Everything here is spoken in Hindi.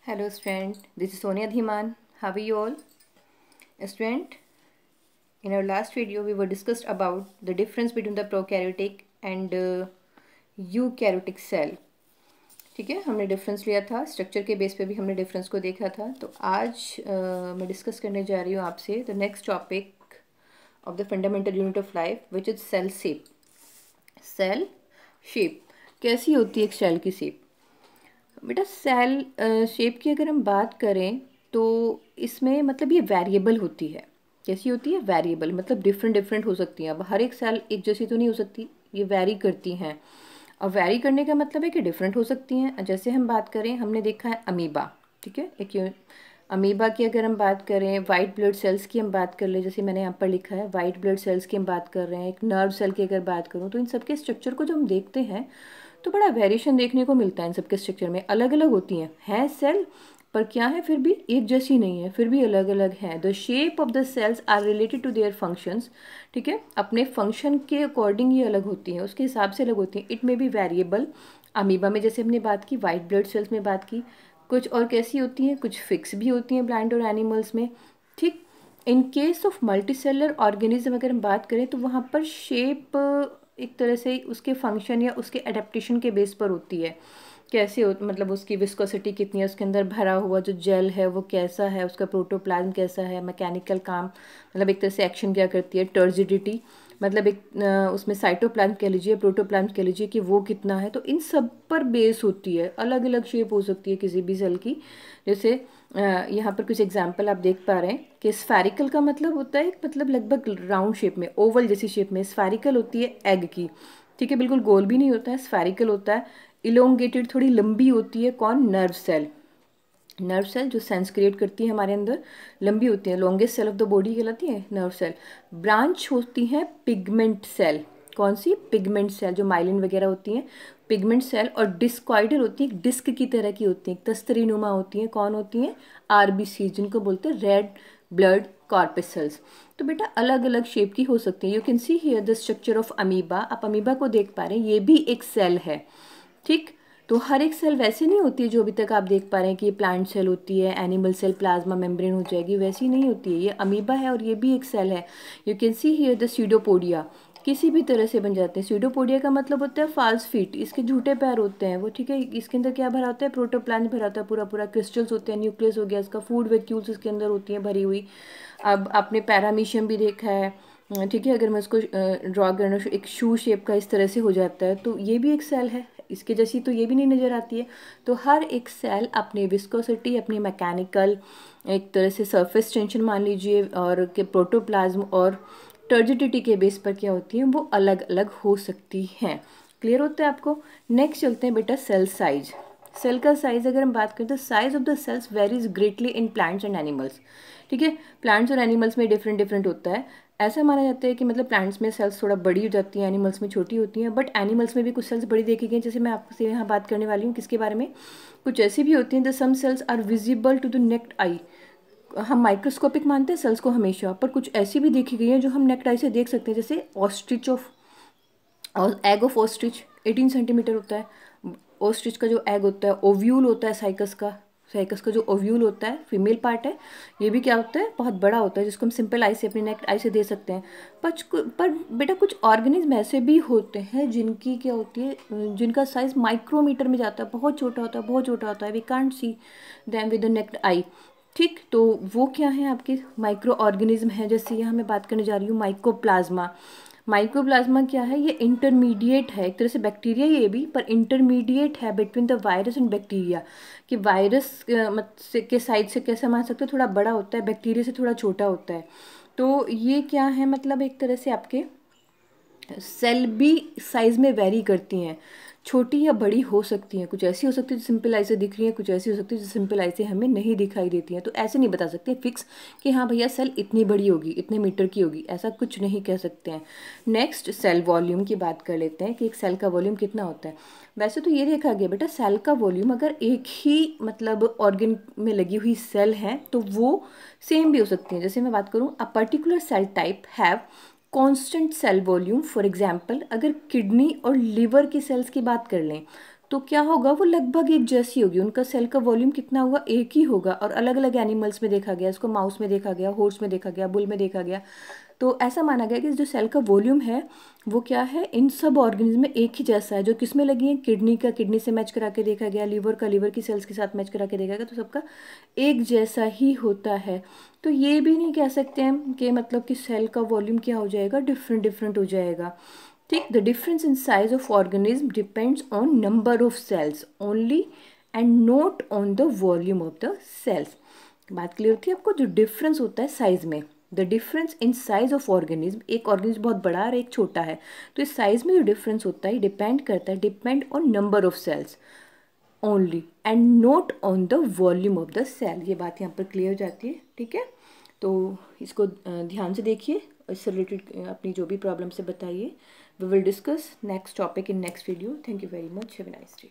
Hello student, this is Sonia Dhiman. How are you all? Student, in our last video we were discussed about the difference between the prokaryotic and eukaryotic cell. ठीक है, हमने डिफरेंस लिया था, स्ट्रक्चर के बेस पे भी हमने डिफरेंस को देखा था. तो आज मैं डिस्कस करने जा रही हूँ आपसे the next topic of the fundamental unit of life which is cell shape. Cell shape कैसी होती है एक सेल की शेप? बेटा सेल शेप की अगर हम बात करें तो इसमें मतलब ये वेरिएबल होती है. कैसी होती है? वेरिएबल, मतलब डिफरेंट डिफरेंट हो सकती हैं. अब हर एक सेल एक जैसी तो नहीं हो सकती, ये वेरी करती हैं. और वेरी करने का मतलब है कि डिफरेंट हो सकती हैं. जैसे हम बात करें, हमने देखा है अमीबा, ठीक है, एक अमीबा की अगर हम बात करें, वाइट ब्लड सेल्स की हम बात कर ले, जैसे मैंने यहाँ पर लिखा है वाइट ब्लड सेल्स की हम बात कर रहे हैं, एक नर्व सेल की अगर बात करूँ, तो इन सबके स्ट्रक्चर को जब हम देखते हैं तो बड़ा वेरिएशन देखने को मिलता है. इन सबके स्ट्रक्चर में अलग अलग होती हैं सेल, पर क्या है फिर भी एक जैसी नहीं है, फिर भी अलग अलग हैं. The shape of the cells are related to their functions. ठीक है, अपने फंक्शन के अकॉर्डिंग ये अलग होती हैं, उसके हिसाब से अलग होती हैं. It may be variable. Amoeba में जैसे हमने बात की, वाइट ब्लड सेल्स में बात की, कुछ और कैसी होती हैं, कुछ फिक्स भी होती हैं प्लांट और एनिमल्स में. ठीक, in case of multicellular organism अगर हम बात करें तो वहाँ पर शेप एक तरह से उसके फंक्शन या उसके एडेप्टेशन के बेस पर होती है. कैसे हो, मतलब उसकी विस्कोसिटी कितनी है, उसके अंदर भरा हुआ जो जेल है वो कैसा है, उसका प्रोटोप्लाज्म कैसा है, मैकेनिकल काम मतलब एक तरह से एक्शन क्या करती है, टर्जिडिटी मतलब एक उसमें साइटोप्लाज्म कह लीजिए, प्रोटोप्लाज्म कह लीजिए कि वो कितना है. तो इन सब पर बेस होती है. अलग अलग शेप हो सकती है किसी भी सेल की. जैसे यहाँ पर कुछ एग्जांपल आप देख पा रहे हैं कि स्फेरिकल का मतलब होता है मतलब लगभग राउंड शेप में, ओवल जैसी शेप में. स्फेरिकल होती है एग की, ठीक है, बिल्कुल गोल भी नहीं होता है, स्फेरिकल होता है. इलोंगेटेड थोड़ी लंबी होती है, कौन? Nerve cell. नर्व सेल जो सेंस क्रिएट करती है हमारे अंदर, लंबी होती है, longest cell of the body कहलाती है नर्व सेल. ब्रांच होती है पिगमेंट सेल. कौन सी? पिगमेंट सेल, जो माइलिन वगैरह होती हैं, पिगमेंट सेल. और डिस्कॉइडल होती है, डिस्क की तरह की होती हैं, तस्तरी नुमा होती हैं. कौन होती हैं? आरबीसी, जिनको बोलते हैं रेड ब्लड कॉर्पसेल्स. तो बेटा अलग अलग शेप की हो सकती है. You can see here the structure of amoeba. आप अमीबा को देख पा रहे हैं, ये भी एक सेल है. ठीक, तो हर एक सेल वैसे नहीं होती है जो अभी तक आप देख पा रहे हैं कि ये प्लांट सेल होती है, एनिमल सेल प्लाज्मा मेम्ब्रेन हो जाएगी, वैसी नहीं होती है. ये अमीबा है और ये भी एक सेल है. You can see here the pseudopodia. किसी भी तरह से बन जाते हैं. स्यूडोपोडिया का मतलब होता है फॉल्स फीट, इसके झूठे पैर होते हैं वो. ठीक है, इसके अंदर क्या भरा होता है? प्रोटोप्लाज्म भरा होता है, पूरा पूरा क्रिस्टल्स होते हैं, न्यूक्लियस हो गया इसका, फूड वैक्यूल्स इसके अंदर होती हैं भरी हुई. अब आपने पैरामीशियम भी देखा है, ठीक है, अगर मैं उसको ड्रॉ करना, एक शू शेप का इस तरह से हो जाता है, तो ये भी एक सेल है. इसके जैसी तो ये भी नहीं नज़र आती है. तो हर एक सेल अपनी विस्कोसिटी, अपनी मैकेनिकल एक तरह से सरफेस टेंशन मान लीजिए, और के प्रोटोप्लाज्म और टर्जिडिटी के बेस पर क्या होती हैं, वो अलग अलग हो सकती हैं. क्लियर होता है आपको? नेक्स्ट चलते हैं बेटा सेल साइज. सेल का साइज अगर हम बात करें तो size of the cells varies greatly in plants and animals. ठीक है, प्लांट्स और एनिमल्स में डिफरेंट डिफरेंट होता है. ऐसा माना जाता है कि मतलब प्लांट्स में सेल्स थोड़ा बड़ी हो जाती हैं, एनिमल्स में छोटी होती हैं. बट एनिमल्स में भी कुछ सेल्स बड़ी देखी गई. जैसे मैं आपसे यहाँ बात करने वाली हूँ किसके बारे में, कुछ ऐसी भी होती हैं the some cells are visible to the naked eye. हम माइक्रोस्कोपिक मानते हैं सेल्स को हमेशा, पर कुछ ऐसी भी देखी गई हैं जो हम नेक्ड आई से देख सकते हैं. जैसे ostrich of egg of ostrich 18 centimetre होता है. ऑस्ट्रिच का जो एग होता है, ओव्यूल होता है साइकस का, साइकस का जो ओव्यूल होता है फीमेल पार्ट है, ये भी क्या होता है? बहुत बड़ा होता है, जिसको हम सिंपल आई से, अपनी नेक्ड आई से दे सकते हैं. पर बेटा कुछ ऑर्गेनिज्म ऐसे भी होते हैं जिनकी क्या होती है, जिनका साइज माइक्रोमीटर में जाता है, बहुत छोटा होता है, बहुत छोटा होता है. We can't see them with the naked eye. ठीक, तो वो क्या है? आपके माइक्रो ऑर्गेनिज्म है. जैसे यहाँ मैं बात करने जा रही हूँ माइकोप्लाज्मा. माइकोप्लाज्मा क्या है? ये इंटरमीडिएट है, एक तरह से बैक्टीरिया ये भी, पर इंटरमीडिएट है between the virus and bacteria. कि वायरस के साइड से कैसे मान सकते हो, थोड़ा बड़ा होता है, बैक्टीरिया से थोड़ा छोटा होता है. तो ये क्या है, मतलब एक तरह से आपके सेल भी साइज में वेरी करती हैं, छोटी या बड़ी हो सकती हैं. कुछ ऐसी हो सकती है जो सिंपल आई से दिख रही है, कुछ ऐसी हो सकती है जो सिंपल आई से हमें नहीं दिखाई देती हैं. तो ऐसे नहीं बता सकते फिक्स कि हाँ भैया सेल इतनी बड़ी होगी, इतने मीटर की होगी, ऐसा कुछ नहीं कह सकते हैं. नेक्स्ट सेल वॉल्यूम की बात कर लेते हैं कि एक सेल का वॉल्यूम कितना होता है. वैसे तो ये देखा गया बेटा सेल का वॉल्यूम अगर एक ही मतलब ऑर्गन में लगी हुई सेल है तो वो सेम भी हो सकती है. जैसे मैं बात करूँ, a particular cell type have constant cell volume. For example अगर किडनी और लिवर की सेल्स की बात कर लें तो क्या होगा, वो लगभग एक जैसी होगी, उनका सेल का वॉल्यूम कितना होगा, एक ही होगा। और अलग अलग एनिमल्स में देखा गया, इसको माउस में देखा गया, हॉर्स में देखा गया, बुल में देखा गया। तो ऐसा माना गया कि जो सेल का वॉल्यूम है वो क्या है, इन सब ऑर्गेनिज्म में एक ही जैसा है। जो किस में लगी है, किडनी का किडनी से मैच करा के देखा गया, लीवर का लीवर की सेल्स के साथ मैच करा के देखा गया, तो सबका एक जैसा ही होता है। तो ये भी नहीं कह सकते हम कि मतलब कि सेल का वॉल्यूम क्या हो जाएगा, डिफरेंट डिफरेंट हो जाएगा। ठीक, the difference in size of organism depends on number of cells only and not on the volume of the cells. बात क्लियर होती है आपको। जो डिफरेंस होता है साइज में, the difference in size of organism, एक ऑर्गेनिज्म बहुत बड़ा और एक छोटा है, तो इस साइज में जो डिफरेंस होता है डिपेंड करता है, depend on number of cells only and not on the volume of the cell. ये बात यहाँ पर क्लियर हो जाती है। ठीक है, तो इसको ध्यान से देखिए, इससे रिलेटेड अपनी जो भी प्रॉब्लम से बताइए। We will discuss next topic in next video. Thank you very much, have a nice day.